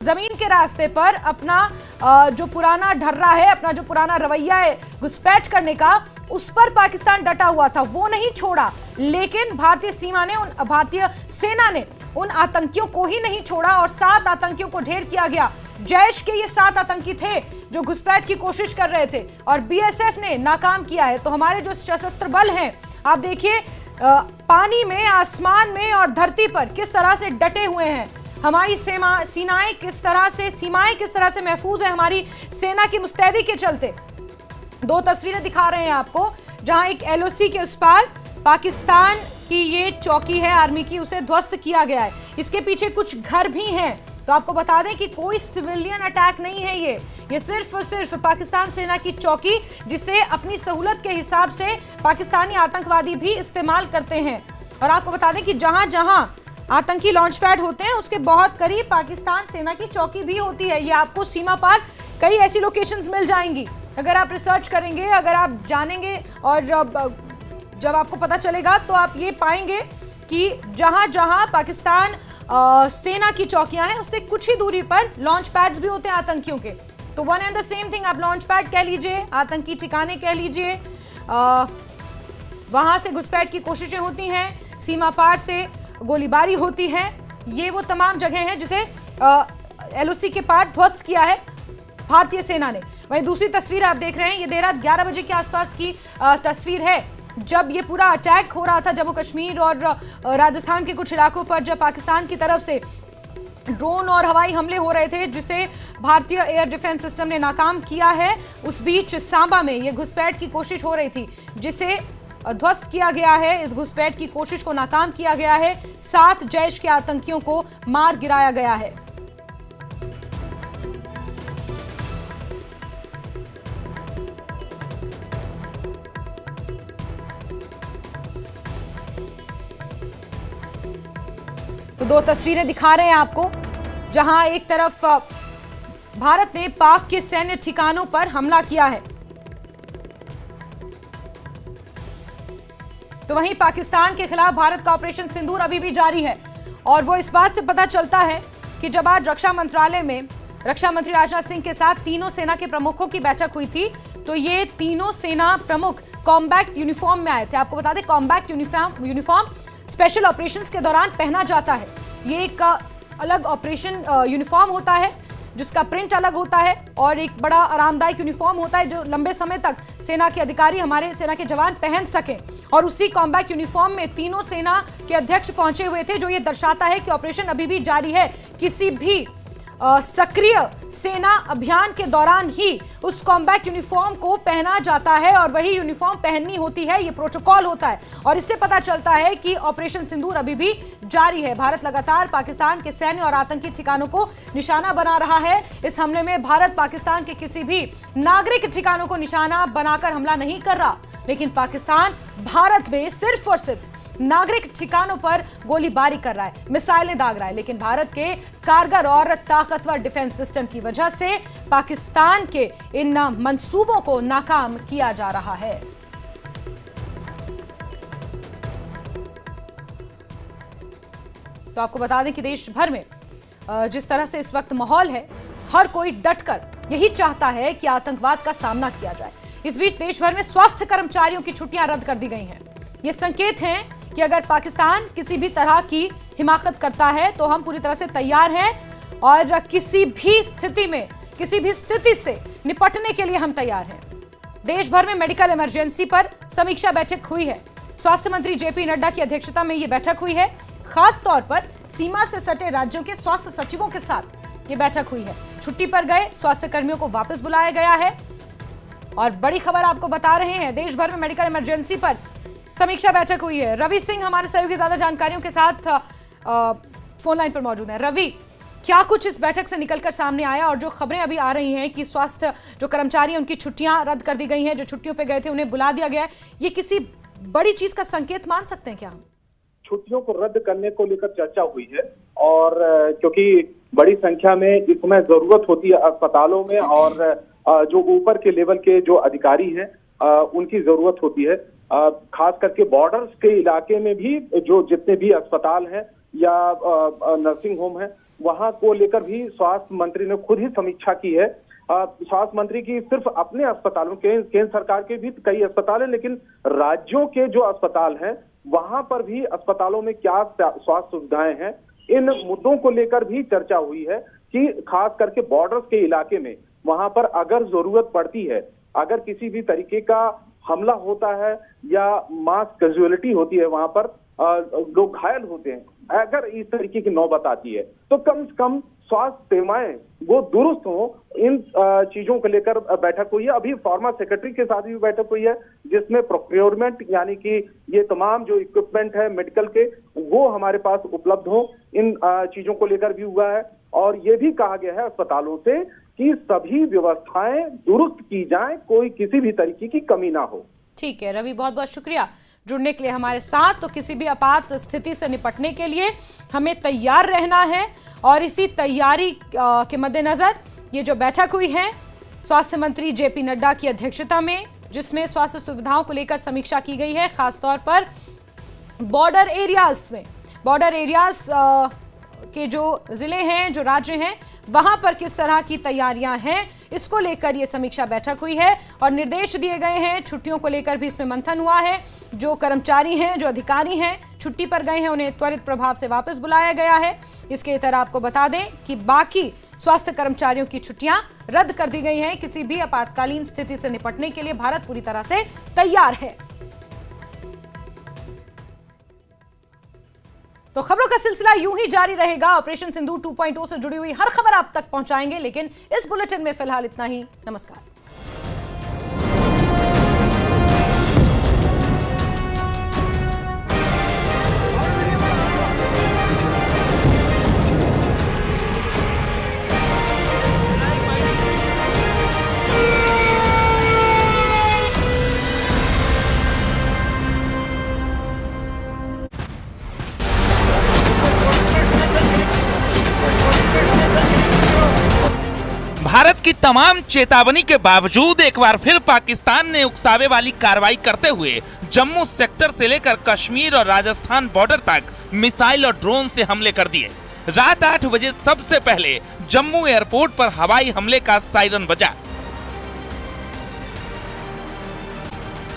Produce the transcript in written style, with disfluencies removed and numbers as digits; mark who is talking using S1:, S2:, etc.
S1: जमीन के रास्ते पर अपना जो पुराना ढर्रा है, अपना जो पुराना रवैया है घुसपैठ करने का, उस पर पाकिस्तान डटा हुआ था, वो नहीं छोड़ा। लेकिन भारतीय सेना ने उन आतंकियों को ही नहीं छोड़ा और 7 आतंकियों को ढेर किया गया। जैश के ये 7 आतंकी थे जो घुसपैठ की कोशिश कर रहे थे और बीएसएफ ने नाकाम किया है। तो हमारे जो सशस्त्र बल हैं, आप देखिए पानी में, आसमान में और धरती पर किस तरह से डटे हुए हैं। हमारी सीमाएं किस तरह से महफूज है हमारी सेना की मुस्तैदी के चलते। 2 तस्वीरें दिखा रहे हैं आपको, जहां एक एलओसी के उस पार पाकिस्तान की ये चौकी है आर्मी की, उसे ध्वस्त किया गया है। इसके पीछे कुछ घर भी हैं। तो आपको बता दें कि कोई सिविलियन अटैक नहीं है, ये सिर्फ और सिर्फ पाकिस्तान सेना की चौकी, जिसे अपनी सहूलत के हिसाब से पाकिस्तानी आतंकवादी भी इस्तेमाल करते हैं। और आपको बता दें कि जहां जहां आतंकी लॉन्च पैड होते हैं उसके बहुत करीब पाकिस्तान सेना की चौकी भी होती है। ये आपको सीमा पार कई ऐसी लोकेशंस मिल जाएंगी। अगर आप रिसर्च करेंगे, अगर आप जानेंगे और जब आपको पता चलेगा तो आप ये पाएंगे कि जहां जहां पाकिस्तान सेना की चौकियां हैं उससे कुछ ही दूरी पर लॉन्च पैड्स भी होते हैं आतंकियों के। तो one and the same thing, आप लॉन्च पैड कह लीजिए, आतंकी ठिकाने कह लीजिए, वहां से घुसपैठ की कोशिशें होती हैं, सीमा पार से गोलीबारी होती है। ये वो तमाम जगह हैं जिसे एलओसी के पार ध्वस्त किया है भारतीय सेना ने। वहीं दूसरी तस्वीर आप देख रहे हैं, ये देर रात 11 बजे के आसपास की तस्वीर है, जब ये पूरा अटैक हो रहा था जम्मू कश्मीर और राजस्थान के कुछ इलाकों पर, जब पाकिस्तान की तरफ से ड्रोन और हवाई हमले हो रहे थे जिसे भारतीय एयर डिफेंस सिस्टम ने नाकाम किया है। उस बीच सांबा में ये घुसपैठ की कोशिश हो रही थी जिसे ध्वस्त किया गया है। इस घुसपैठ की कोशिश को नाकाम किया गया है। 7 जैश के आतंकियों को मार गिराया गया है। तो 2 तस्वीरें दिखा रहे हैं आपको, जहां एक तरफ भारत ने पाक के सैन्य ठिकानों पर हमला किया है, तो वहीं पाकिस्तान के खिलाफ भारत का ऑपरेशन सिंदूर अभी भी जारी है। और वो इस बात से पता चलता है कि जब आज रक्षा मंत्रालय में रक्षा मंत्री राजनाथ सिंह के साथ तीनों सेना के प्रमुखों की बैठक हुई थी, तो ये तीनों सेना प्रमुख कॉम्बैक्ट यूनिफॉर्म में आए थे। आपको बता दें, कॉम्बैक्ट यूनिफॉर्म स्पेशल ऑपरेशंस के दौरान पहना जाता है। ये एक अलग ऑपरेशन यूनिफॉर्म होता है जिसका प्रिंट अलग होता है और एक बड़ा आरामदायक यूनिफॉर्म होता है जो लंबे समय तक सेना के अधिकारी, हमारे सेना के जवान पहन सकें। और उसी कॉम्बैक्ट यूनिफॉर्म में तीनों सेना के अध्यक्ष पहुंचे हुए थे, जो ये दर्शाता है कि ऑपरेशन अभी भी जारी है। किसी भी सक्रिय सेना अभियान के दौरान ही उस कॉम्बैक्ट यूनिफॉर्म को पहना जाता है और वही यूनिफॉर्म पहननी होती है। ये प्रोटोकॉल होता है और इससे पता चलता है कि ऑपरेशन सिंदूर अभी भी जारी है। भारत लगातार पाकिस्तान के सैन्य और आतंकी ठिकानों को निशाना बना रहा है। इस हमले में भारत पाकिस्तान के किसी भी नागरिक ठिकानों को निशाना बनाकर हमला नहीं कर रहा, लेकिन पाकिस्तान भारत में सिर्फ और सिर्फ नागरिक ठिकानों पर गोलीबारी कर रहा है, मिसाइलें दाग रहा है। लेकिन भारत के कारगर और ताकतवर डिफेंस सिस्टम की वजह से पाकिस्तान के इन मंसूबों को नाकाम किया जा रहा है। तो आपको बता दें कि देश भर में जिस तरह से इस वक्त माहौल है, हर कोई डटकर यही चाहता है कि आतंकवाद का सामना किया जाए। इस बीच देश भर में स्वास्थ्य कर्मचारियों की छुट्टियां रद्द कर दी गई हैं। ये संकेत हैं कि अगर पाकिस्तान किसी भी तरह की हिमाकत करता है तो हम पूरी तरह से तैयार हैं और किसी भी स्थिति से निपटने के लिए हम तैयार हैं। देश भर में मेडिकल इमरजेंसी पर समीक्षा बैठक हुई है। स्वास्थ्य मंत्री जेपी नड्डा की अध्यक्षता में यह बैठक हुई है। खास तौर पर सीमा से सटे राज्यों के स्वास्थ्य सचिवों के साथ ये बैठक हुई है। छुट्टी पर गए स्वास्थ्य कर्मियों को वापस बुलाया गया है। और बड़ी खबर आपको बता रहे हैं, देश भर में मेडिकल इमरजेंसी पर समीक्षा बैठक हुई है। रवि सिंह हमारे सहयोगी ज्यादा जानकारियों के साथ फोन लाइन पर मौजूद हैं। रवि, क्या कुछ इस बैठक से निकलकर सामने आया और जो खबरें अभी आ रही हैं कि स्वास्थ्य जो कर्मचारी हैं उनकी छुट्टियां रद्द कर दी गई हैं, जो छुट्टियों पे गए थे उन्हें बुला दिया गया है, ये किसी बड़ी चीज का संकेत मान सकते हैं क्या हम?
S2: छुट्टियों को रद्द करने को लेकर चर्चा हुई है और क्योंकि बड़ी संख्या में इस समय जरूरत होती है अस्पतालों में और जो ऊपर के लेवल के जो अधिकारी हैं उनकी जरूरत होती है। खास करके बॉर्डर्स के इलाके में भी जो जितने भी अस्पताल हैं या नर्सिंग होम है वहां को लेकर भी स्वास्थ्य मंत्री ने खुद ही समीक्षा की है। स्वास्थ्य मंत्री की सिर्फ अपने अस्पतालों के, केंद्र सरकार के भी कई अस्पताल हैं, लेकिन राज्यों के जो अस्पताल हैं वहां पर भी अस्पतालों में क्या स्वास्थ्य सुविधाएं हैं, इन मुद्दों को लेकर भी चर्चा हुई है कि खास करके बॉर्डर्स के इलाके में वहां पर अगर जरूरत पड़ती है, अगर किसी भी तरीके का हमला होता है या मास कैजुअलिटी होती है, वहां पर लोग घायल होते हैं, अगर इस तरीके की नौबत आती है तो कम से कम स्वास्थ्य सेवाएं वो दुरुस्त हो, इन चीजों को लेकर बैठक हुई है। अभी फार्मा सेक्रेटरी के साथ भी बैठक हुई है, जिसमें प्रोक्योरमेंट यानी कि ये तमाम जो इक्विपमेंट है मेडिकल के वो हमारे पास उपलब्ध हो, इन चीजों को लेकर भी हुआ है। और ये भी कहा गया है अस्पतालों से कि सभी व्यवस्थाएं दुरुस्त की जाएं, कोई किसी भी तरीके की कमी ना हो।
S1: ठीक है रवि, बहुत बहुत शुक्रिया जुड़ने के लिए हमारे साथ। तो किसी भी आपात स्थिति से निपटने के लिए हमें तैयार रहना है और इसी तैयारी के मद्देनजर ये जो बैठक हुई है स्वास्थ्य मंत्री जेपी नड्डा की अध्यक्षता में, जिसमें स्वास्थ्य सुविधाओं को लेकर समीक्षा की गई है, खासतौर पर बॉर्डर एरियाज में, बॉर्डर एरियाज के जो जिले हैं, जो राज्य हैं, वहां पर किस तरह की तैयारियां हैं, इसको लेकर यह समीक्षा बैठक हुई है और निर्देश दिए गए हैं। छुट्टियों को लेकर भी इसमें मंथन हुआ है। जो कर्मचारी हैं, जो अधिकारी हैं, छुट्टी पर गए हैं, उन्हें त्वरित प्रभाव से वापस बुलाया गया है। इसके तरह आपको बता दें कि बाकी स्वास्थ्य कर्मचारियों की छुट्टियां रद्द कर दी गई हैं। किसी भी आपातकालीन स्थिति से निपटने के लिए भारत पूरी तरह से तैयार है। तो खबरों का सिलसिला यूं ही जारी रहेगा। ऑपरेशन सिंदूर 2.0 से जुड़ी हुई हर खबर आप तक पहुंचाएंगे, लेकिन इस बुलेटिन में फिलहाल इतना ही। नमस्कार।
S3: भारत की तमाम चेतावनी के बावजूद एक बार फिर पाकिस्तान ने उकसावे वाली कार्रवाई करते हुए जम्मू सेक्टर से लेकर कश्मीर और राजस्थान बॉर्डर तक मिसाइल और ड्रोन से हमले कर दिए। रात 8 बजे सबसे पहले जम्मू एयरपोर्ट पर हवाई हमले का सायरन बजा।